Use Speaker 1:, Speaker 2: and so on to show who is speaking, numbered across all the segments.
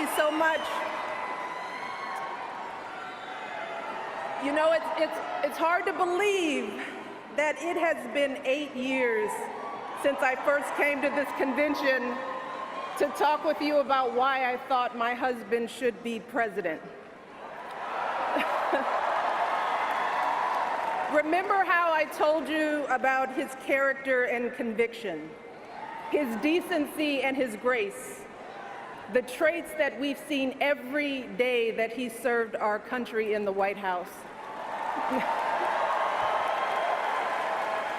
Speaker 1: you so much. You know, it's hard to believe that it has been 8 years since I first came to this convention to talk with you about why I thought my husband should be president. Remember how I told you about his character and conviction, his decency and his grace, the traits that we've seen every day that he served our country in the White House.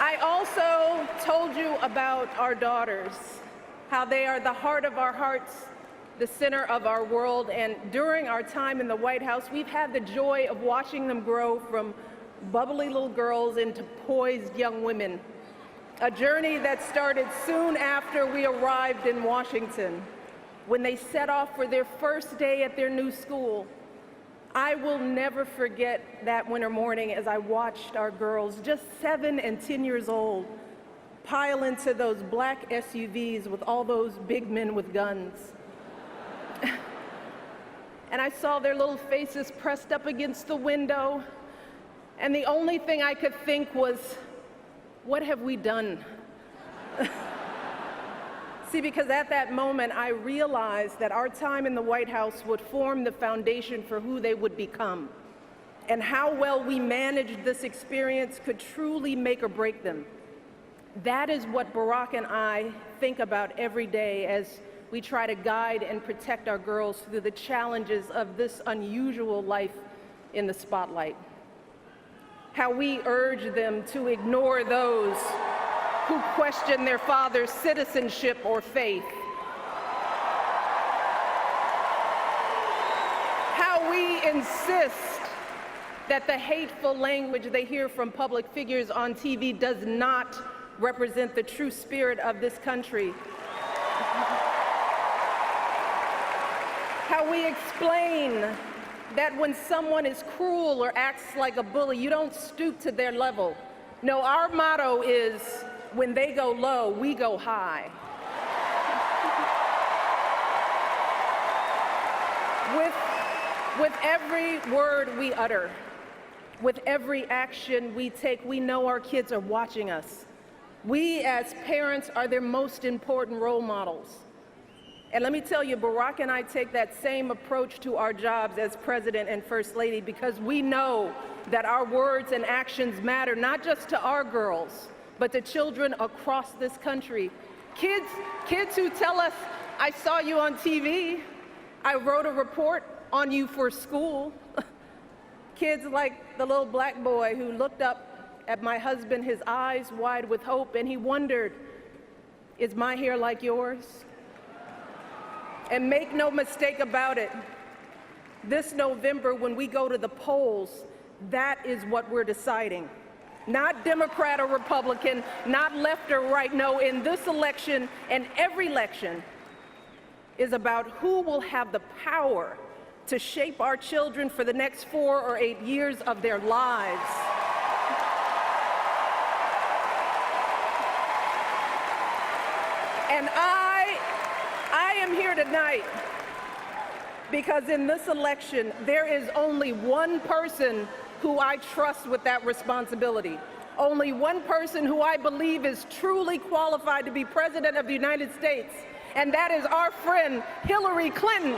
Speaker 1: I also told you about our daughters, how they are the heart of our hearts, the center of our world, and during our time in the White House, we've had the joy of watching them grow from bubbly little girls into poised young women, a journey that started soon after we arrived in Washington, when they set off for their first day at their new school. I will never forget that winter morning as I watched our girls, just 7 and 10 years old, pile into those black SUVs with all those big men with guns. And I saw their little faces pressed up against the window, and the only thing I could think was, what have we done? See, because at that moment, I realized that our time in the White House would form the foundation for who they would become, and how well we managed this experience could truly make or break them. That is what Barack and I think about every day as we try to guide and protect our girls through the challenges of this unusual life in the spotlight. How we urge them to ignore those who question their father's citizenship or faith. How we insist that the hateful language they hear from public figures on TV does not represent the true spirit of this country. How we explain that when someone is cruel or acts like a bully, you don't stoop to their level. No, our motto is, when they go low, we go high. With every word we utter, with every action we take, we know our kids are watching us. We as parents are their most important role models. And let me tell you, Barack and I take that same approach to our jobs as President and First Lady, because we know that our words and actions matter, not just to our girls, but to children across this country. Kids who tell us, I saw you on TV, I wrote a report on you for school. Kids like the little black boy who looked up at my husband, his eyes wide with hope, and he wondered, is my hair like yours? And make no mistake about it, this November when we go to the polls, that is what we're deciding. Not Democrat or Republican, not left or right. No, in this election and every election is about who will have the power to shape our children for the next 4 or 8 years of their lives. And I am here tonight because in this election, there is only one person who I trust with that responsibility. Only one person who I believe is truly qualified to be President of the United States, and that is our friend, Hillary Clinton.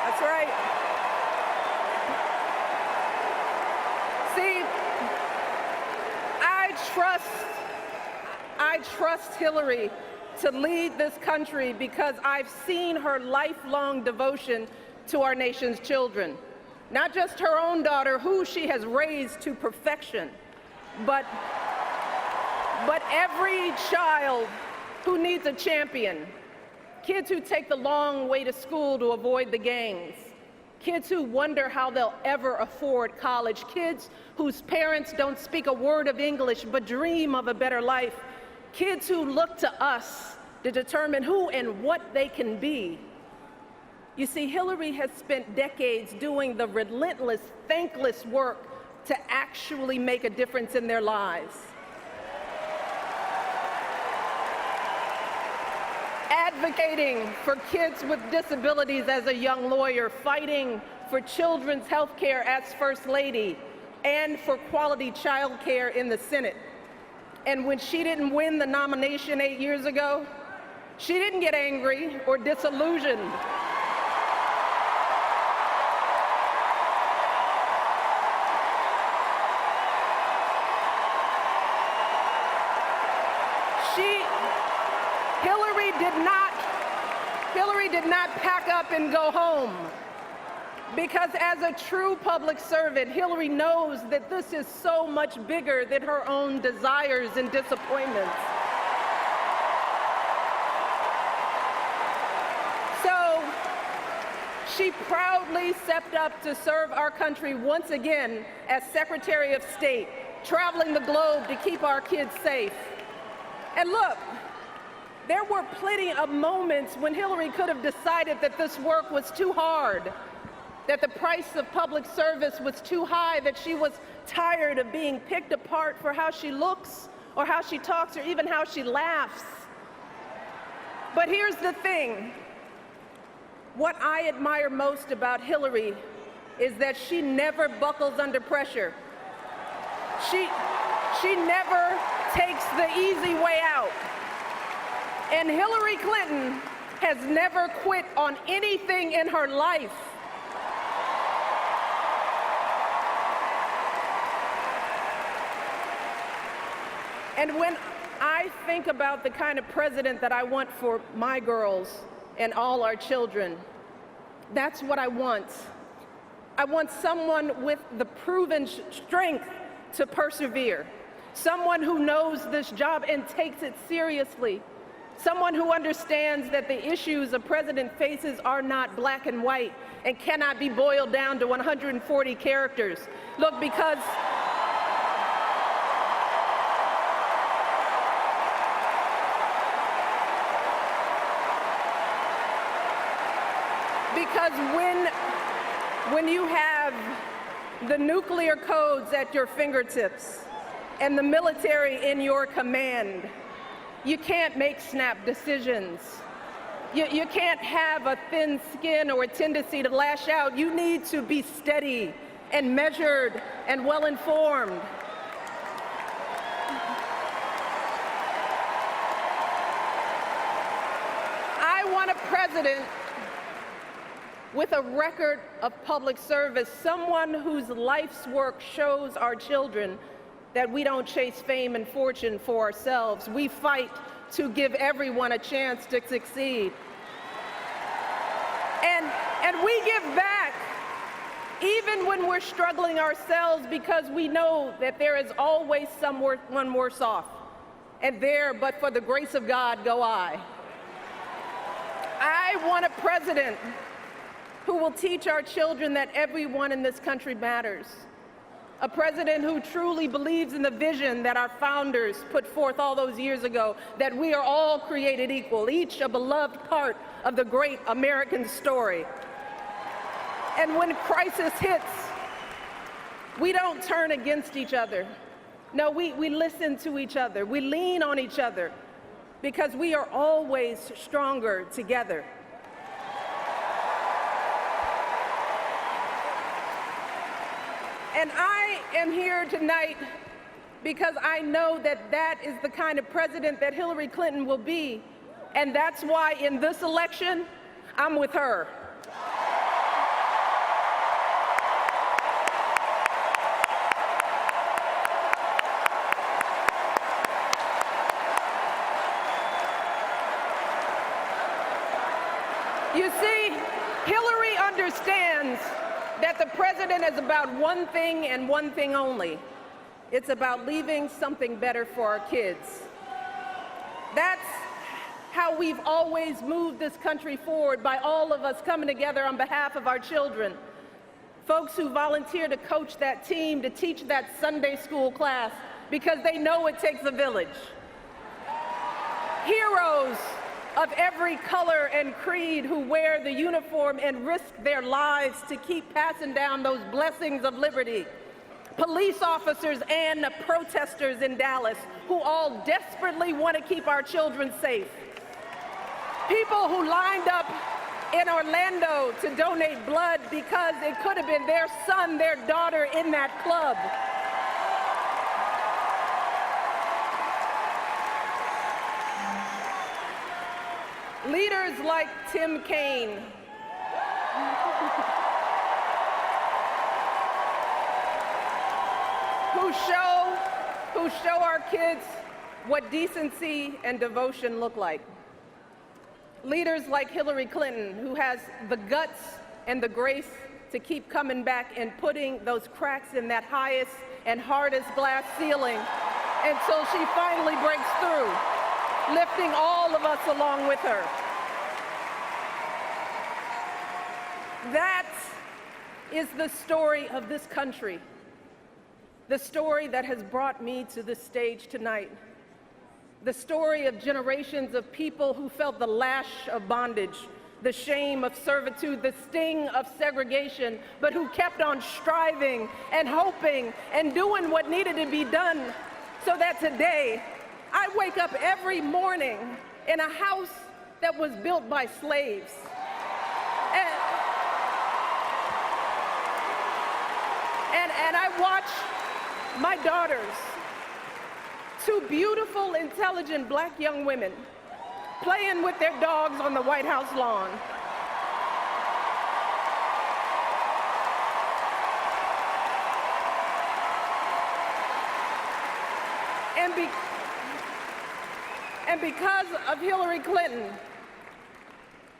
Speaker 1: That's right. See, I trust Hillary to lead this country because I've seen her lifelong devotion to our nation's children. Not just her own daughter, who she has raised to perfection, but every child who needs a champion. Kids who take the long way to school to avoid the gangs. Kids who wonder how they'll ever afford college. Kids whose parents don't speak a word of English but dream of a better life. Kids who look to us to determine who and what they can be. You see, Hillary has spent decades doing the relentless, thankless work to actually make a difference in their lives. Advocating for kids with disabilities as a young lawyer, fighting for children's health care as First Lady, and for quality child care in the Senate. And when she didn't win the nomination 8 years ago, she didn't get angry or disillusioned. Hillary did not pack up and go home, because as a true public servant, Hillary knows that this is so much bigger than her own desires and disappointments. So she proudly stepped up to serve our country once again as Secretary of State, traveling the globe to keep our kids safe. And look, there were plenty of moments when Hillary could have decided that this work was too hard, that the price of public service was too high, that she was tired of being picked apart for how she looks or how she talks or even how she laughs. But here's the thing. What I admire most about Hillary is that she never buckles under pressure. She never takes the easy way out. And Hillary Clinton has never quit on anything in her life. And when I think about the kind of president that I want for my girls and all our children, that's what I want. I want someone with the proven strength to persevere, someone who knows this job and takes it seriously, someone who understands that the issues a president faces are not black and white and cannot be boiled down to 140 characters. Look, because when you have the nuclear codes at your fingertips and the military in your command, you can't make snap decisions. You can't have a thin skin or a tendency to lash out. You need to be steady and measured and well-informed. I want a president with a record of public service, someone whose life's work shows our children that we don't chase fame and fortune for ourselves. We fight to give everyone a chance to succeed. And we give back even when we're struggling ourselves, because we know that there is always someone worse off. And there, but for the grace of God, go I. I want a president who will teach our children that everyone in this country matters. A president who truly believes in the vision that our founders put forth all those years ago, that we are all created equal, each a beloved part of the great American story. And when crisis hits, we don't turn against each other. No, we listen to each other. We lean on each other, because we are always stronger together. And I am here tonight because I know that that is the kind of president that Hillary Clinton will be. And that's why in this election, I'm with her. You see, Hillary understands that the president is about one thing and one thing only. It's about leaving something better for our kids. That's how we've always moved this country forward, by all of us coming together on behalf of our children. Folks who volunteer to coach that team, to teach that Sunday school class, because they know it takes a village. Heroes of every color and creed who wear the uniform and risk their lives to keep passing down those blessings of liberty. Police officers and protesters in Dallas who all desperately want to keep our children safe. People who lined up in Orlando to donate blood because it could have been their son, their daughter in that club. Leaders like Tim Kaine, who show our kids what decency and devotion look like. Leaders like Hillary Clinton, who has the guts and the grace to keep coming back and putting those cracks in that highest and hardest glass ceiling until she finally breaks through, lifting all of us along with her. That is the story of this country, the story that has brought me to this stage tonight, the story of generations of people who felt the lash of bondage, the shame of servitude, the sting of segregation, but who kept on striving and hoping and doing what needed to be done so that today I wake up every morning in a house that was built by slaves. And I watch my daughters, two beautiful, intelligent black young women, playing with their dogs on the White House lawn. And because of Hillary Clinton,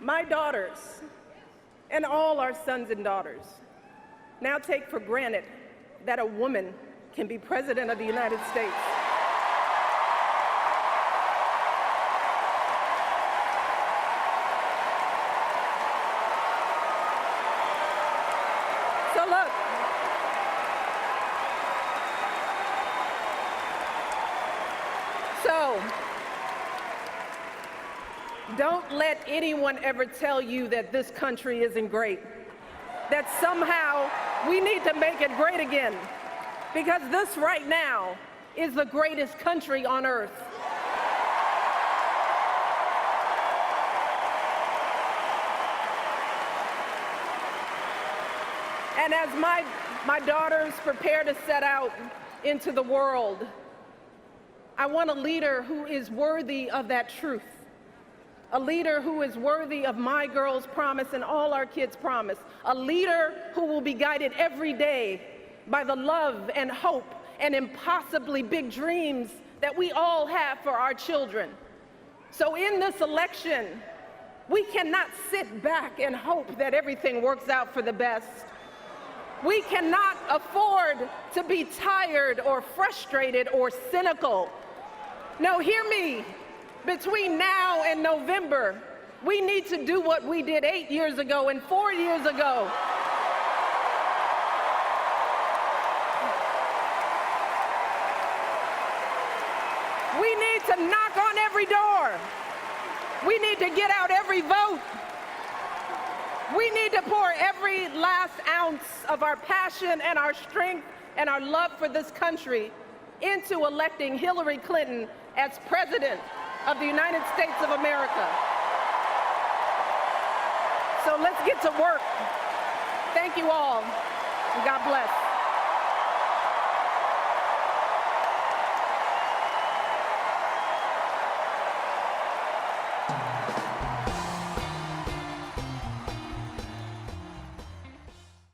Speaker 1: my daughters and all our sons and daughters now take for granted that a woman can be president of the United States. So look, don't let anyone ever tell you that this country isn't great, that somehow we need to make it great again, because this right now is the greatest country on earth. And as my daughters prepare to set out into the world, I want a leader who is worthy of that truth, a leader who is worthy of my girls' promise and all our kids' promise, a leader who will be guided every day by the love and hope and impossibly big dreams that we all have for our children. So in this election, we cannot sit back and hope that everything works out for the best. We cannot afford to be tired or frustrated or cynical. No, hear me. Between now and November, we need to do what we did 8 years ago and 4 years ago. We need to knock on every door. We need to get out every vote. We need to pour every last ounce of our passion and our strength and our love for this country into electing Hillary Clinton as President of the United States of America. So let's get to work. Thank you all, and God bless.